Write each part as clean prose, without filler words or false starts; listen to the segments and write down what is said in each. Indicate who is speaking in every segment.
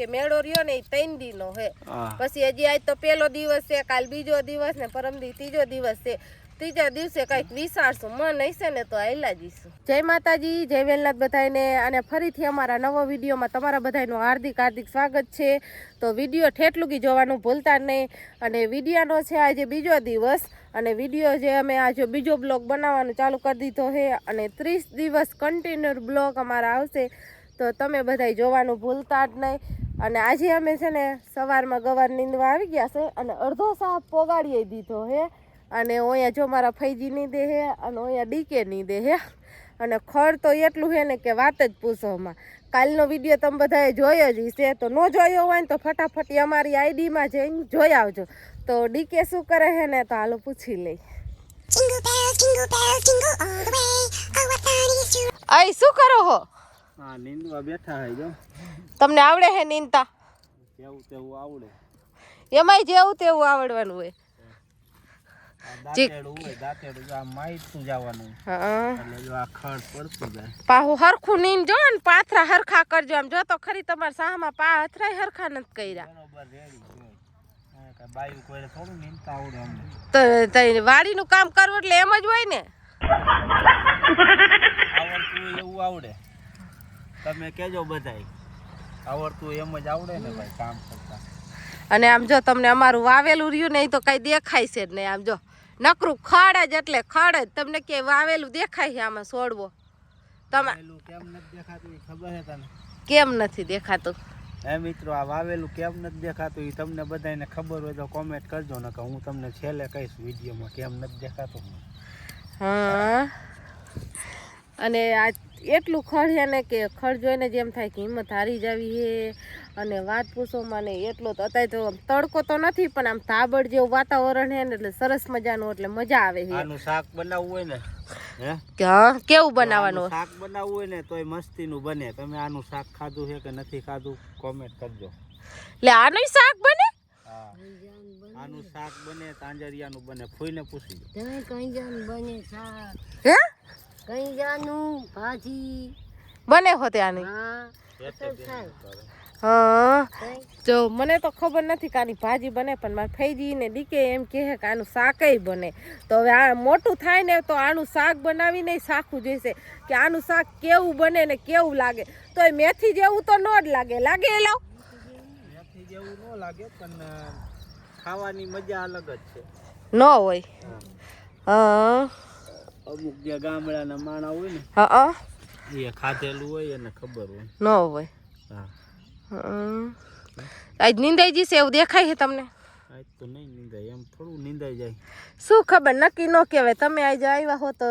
Speaker 1: કે મેળો રહ્યો ને 3 દીનો હે પછી હજી આજ તો પહેલો દિવસ છે કાલ બીજો દિવસ ને પરમદી ત્રીજો દિવસ છે ત્રીજા દિવસે કઈક વિચારશું મન હશે ને તો આયલા જઈશું જય માતાજી જય વેલનાથ બધાને અને ફરીથી અમારા નવો વિડીયોમાં તમારા બધાનું હાર્દિક સ્વાગત છે તો વિડીયો ઠેઠલું જોવાનું ભૂલતા નહીં અને વિડીયોનો છે આજે બીજો દિવસ અને વિડીયો જે અમે આજે બીજો બ્લોગ બનાવવાનું ચાલુ કરી દીધો છે અને 30 દિવસ કન્ટિન્યુ બ્લોગ અમારા આવશે તો તમે બધાય જોવાનું ભૂલતા જ નહીં અને આજે અમે છે ને સવારમાં ગવાર નીંદવા આવી ગયા છે અને અડધો સાપ પોગાડી દીધો હે અને અહીંયા જો મારા ફૈજી નીંદે હે અને અહીંયા ડીકે નીંદે હે અને ખડ તો એટલું છે ને કે વાત જ પૂછોમાં કાલનો વિડીયો તમે બધાએ જોયો જ હશે તો ન જોયો હોય ને તો ફટાફટ અમારી આઈડીમાં જઈને જોઈ આવજો તો ડીકે શું કરે છે ને તો હાલો પૂછી લઈ આઈ શું કરો હો
Speaker 2: હા નીંદવા બેઠા હે જો
Speaker 1: તમને આવડે હે નીંદતા
Speaker 2: જેવું તેવું આવડે
Speaker 1: એમાંય જેવું તેવું આવડવાનું હોય
Speaker 2: દાંતેડું આ માઈતું જવાનું એટલે જો આ ખડ પડતું જાય
Speaker 1: પાહુ હરખું નીંદ જો ને પાથરા હરખા કરજો આમ જો તો ખરી તમારા સાહમાં પા હથરાય હરખા નથી કર્યા
Speaker 2: બરોબર રેડી જોઈ બાયું કોઈને થોડું નીંદતા આવડે અમને
Speaker 1: તો વાડીનું કામ કરવું એટલે એમ જ હોય ને
Speaker 2: આવડતું એવું આવડે તમે કેજો બધાય આવડતું એમ જ આવડે ને ભાઈ કામ કરતા
Speaker 1: અને આમ જો તમને અમારું વાવેલું રહ્યું ને એ તો કઈ દેખાય છે જ નહીં આમ જો નકરું ખડ જ એટલે ખડ જ તમને કે વાવેલું દેખાય છે આમાં છોડવો તમે
Speaker 2: કેમ નથી દેખાતું એ ખબર છે તને
Speaker 1: કેમ નથી દેખાતું
Speaker 2: હે મિત્રો આ વાવેલું કેમ નથી દેખાતું એ તમને બધાને ખબર હોય તો કોમેન્ટ કરજો ને કે હું તમને છેલ્લે કહીશ વિડીયોમાં કેમ નથી દેખાતું
Speaker 1: હા અને આ એટલું ખડ છે ને કે ખડ જોઈને જેમ થાય કે હિંમત હારી જાવી છે અને વાત પૂછોમાં ને એટલો તો અત્યારે તો તડકો તો નથી પણ આમ ધાબળ જેવું વાતાવરણ છે ને એટલે સરસ મજાનું એટલે મજા આવે છે
Speaker 2: આનું શાક બનાવવું હોય ને હે
Speaker 1: કે હા કેવું બનાવવાનું
Speaker 2: શાક બનાવવું હોય ને તોય મસ્તીનું બને તમે આનું શાક ખાધું છે કે નથી ખાધું કોમેન્ટ કરજો
Speaker 1: એટલે આનું શાક બને
Speaker 2: હા આનું શાક બને તાંજરિયાનું બને ફૂઈને પૂછી
Speaker 3: તમે કઈ જાનું બને શાક
Speaker 1: હે
Speaker 3: કઈ જાનું ભાજી
Speaker 1: બને હોતે આની હા જો મને તો ખબર નથી કે આની ભાજી બને પણ મારા ફૈજી ને દીકે એમ કહે કે આનું શાકય બને તો હવે આ મોટું થાય ને તો આનું શાક બનાવીને શાખું જોઈશે કે આનું શાક કેવું બને ને કેવું લાગે તો એ મેથી જેવું તો ન જ લાગે એલો
Speaker 2: મેથી જેવું ન લાગે પણ ખાવાની મજા અલગ જ છે
Speaker 1: ન હોય હા
Speaker 2: અમુક જે ગામડાના માણા હોય ને
Speaker 1: હા
Speaker 2: એ ખાધેલું હોય એને ખબર હોય
Speaker 1: ન હોય
Speaker 2: હા
Speaker 1: આજ નીંદાઈ જશે એવું દેખાય છે તમને
Speaker 2: આજ તો નહીં નીંદાય એમ થોડું નીંદાઈ જાય
Speaker 1: શું ખબર નક્કી ન કહેવાય તમે આજે આવ્યા હો તો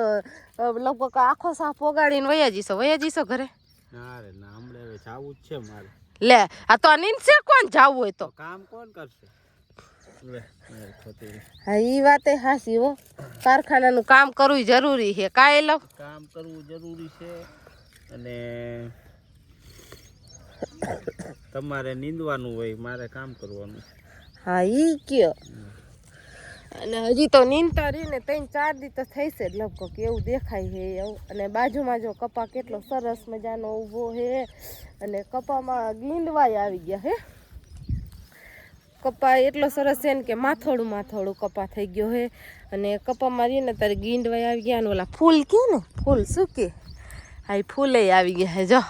Speaker 1: લગભગ આખો સાફ પોગાડીને વયા જઈશો ઘરે
Speaker 2: ના રે ના હમણાં હવે જાવું જ છે મારે
Speaker 1: લે આ તો નીંદશે કોણ જાવું હોય તો
Speaker 2: કામ કોણ કરશે
Speaker 1: હા એ વાતે હાસી હો કારખાનાનું કામ કરવું જરૂરી છે કાંઈ લો
Speaker 2: કામ કરવું જરૂરી છે અને તમારે નીંદવાનું હોય મારે કામ કરવાનું
Speaker 1: હા ઈ કયો અને હજી તો નીંદતા રહીને 3-4 દી તો થઈ છે લગભગ એવું દેખાય છે એવું અને બાજુમાં જો કપા કેટલો સરસ મજાનો ઊભો છે અને કપામાં ગીંદવાય આવી ગયા હે કપા એટલો સરસ છે ને કે માથોડું કપા થઈ ગયો છે અને કપામાં રહીને તારે ગીંદવાય આવી ગયા ને ઓલા ફૂલ કે ને ફૂલ શું કે હા એ ફૂલે આવી ગયા છે જો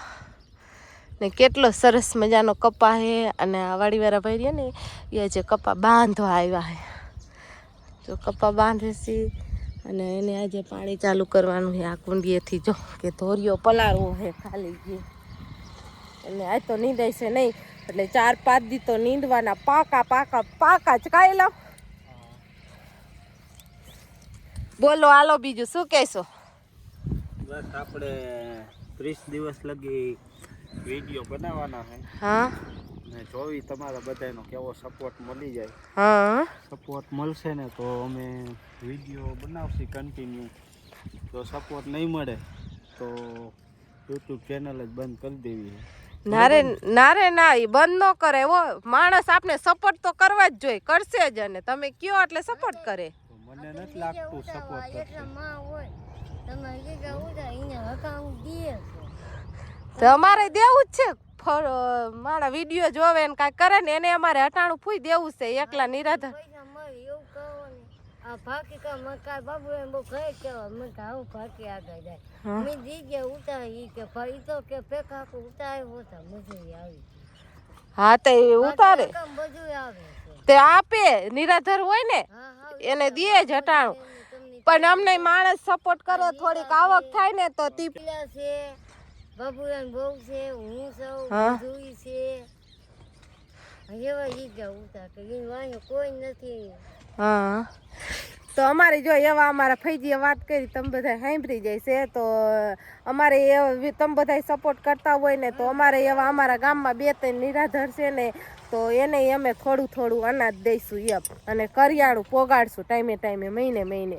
Speaker 1: ને કેટલો સરસ મજાનો કપા છે અને આ વાડીવાળા ભાઈ રહ્યા ને એ જે કપા બાંધવા આવ્યા છે જો કપા બાંધે છે અને એને આજે પાણી ચાલુ કરવાનું છે આ કુંડીએથી જો કે ધોરિયો પલાળવો છે ખાલી ગયો અને આજ તો નીંદાય છે નહીં એટલે 4-5 દી તો નીંદવાના પાકા જ કાંઈ લો બોલો હાલો બીજું શું કહેશો
Speaker 2: બસ આપણે 30 દિવસ લગી વિડીયો બનાવવાના છે
Speaker 1: હા
Speaker 2: ને જોવી તમારા બધાનો કેવો સપોર્ટ મળી જાય
Speaker 1: હા
Speaker 2: સપોર્ટ મળશે ને તો અમે વિડીયો બનાવશી કન્ટિન્યુ જો સપોર્ટ નહીં મળે તો યુટ્યુબ ચેનલ જ બંધ કરી દેવી
Speaker 1: ના એ બંધ ન કરે હો માણસ આપણે સપોર્ટ તો કરવા જ જોઈએ કરશે જ અને તમે કયો એટલે સપોર્ટ કરે
Speaker 2: મને નથી લાગતું સપોર્ટ કરશે
Speaker 1: તો અમારે દેવું જ છે મારા વિડીયો જોવે ને કાંઈ કરે ને એને અમારે હટાણું ફૂઈ દેવું છે એકલા નિરાધાર.
Speaker 3: પૈસા મળે એવું કહો ને. આ ફાકી કા મકા બાબુ એમ બહુ કહે કે મકા આવું ફાકી આગળ જાય. મેં દીજે ઉતારી કે ફરી તો કે પેકા કો ઉતારે હોતા મજૂરી આવી.
Speaker 1: હા તે ઉતારે
Speaker 3: કામ બધું આવે છે.
Speaker 1: તે આપે નિરાધાર હોય ને
Speaker 3: હા હા
Speaker 1: એને દે જ હટાણું. પણ અમને માણસ સપોર્ટ કરે થોડીક આવક થાય ને તો તી
Speaker 3: પીલા છે બાબુરાન બહુ છે હું સૌ
Speaker 1: હા.
Speaker 3: મજૂરી છે. એવા ઈજા ઉતાર કે એ વાંહે કોઈ નથી.
Speaker 1: હા તો અમારે જો એવા અમારા ફૈજીએ વાત કરી તમે બધા સાંભળી જાય છે તો અમારે તમે બધા સપોર્ટ કરતા હોય ને તો અમારે એવા અમારા ગામમાં 2-3 નિરાધાર છે ને તો એને અમે થોડું થોડું અનાજ દઈશું એમ અને કરિયાણું પોગાડશું ટાઈમે ટાઈમે મહિને મહિને.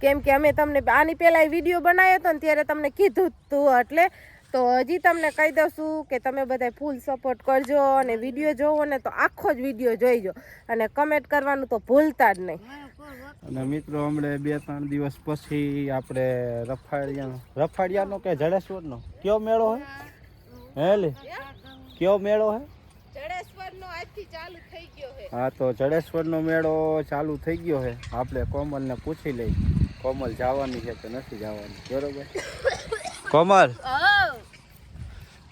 Speaker 1: કેમ કે અમે તમને આની પહેલાં વિડીયો બનાવ્યો હતો ને ત્યારે તમને કીધું હતું એટલે તો હજી તમને કહી દઉં છું કે તમે બધા ફૂલ સપોર્ટ કરજો અને વિડીયો જોવો ને તો આખો જ વિડીયો જોઈજો અને કમેન્ટ કરવાનું તો ભૂલતા જ નહીં.
Speaker 2: અને મિત્રો હમણે 2-3 દિવસ પછી આપણે રફાડિયાનો કે જડેશ્વરનો કયો મેળો હે હેલી કયો મેળો હે?
Speaker 1: જડેશ્વરનો આજથી ચાલુ થઈ ગયો છે.
Speaker 2: હા તો જડેશ્વરનો મેળો ચાલુ થઈ ગયો છે. આપણે કોમલને પૂછી લઈ કોમલ જવાની છે કે નથી જવાની. બરોબર કોમલ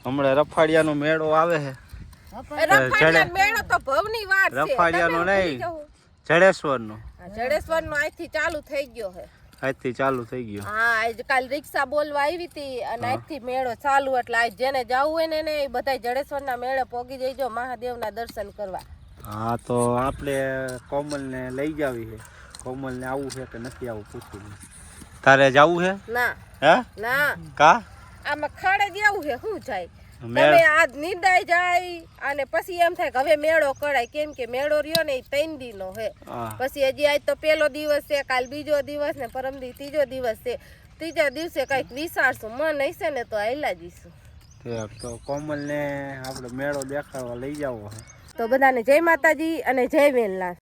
Speaker 2: હમણાં રફાડિયાનો મેળો આવે છે.
Speaker 1: રફાડિયા મેળો તો ભવની વાત છે.
Speaker 2: રફાડિયાનો નહીં જડેશ્વરનો.
Speaker 1: જડેશ્વરનો આજથી ચાલુ થઈ ગયો છે.
Speaker 2: આજથી ચાલુ થઈ ગયો.
Speaker 1: હા આજ કાલ રિક્ષા બોલવા આવી હતી અને આજથી મેળો ચાલુ એટલે આજ જેને જવું હોય ને એને બધા જડેશ્વરના મેળે પોગી જઈજો મહાદેવના દર્શન કરવા.
Speaker 2: હા તો આપણે કોમલને લઈ જાવી છે. કોમલને આવવું છે કે નથી આવવું પૂછી લે. તારે જવું છે?
Speaker 1: ના
Speaker 2: હે
Speaker 1: ના
Speaker 2: કા
Speaker 1: આમાં ખડે જ એવું છે શું જાય તમે આજ નિંદાઈ જાય અને પછી એમ થાય કે હવે મેળો કરાય કેમ કે મેળો રહ્યો ને એ 3 દીનો છે. પછી હજી આજ તો પહેલો દિવસ છે કાલ બીજો દિવસ ને પરમદી ત્રીજો દિવસ છે. ત્રીજા દિવસે કઈક વિચારશું મન હશે ને તો આયલા જઈશું.
Speaker 2: તો કોમલને આપણે મેળો દેખાડવા લઈ જાવો છે.
Speaker 1: તો બધાને જય માતાજી અને જય વેલનાથ.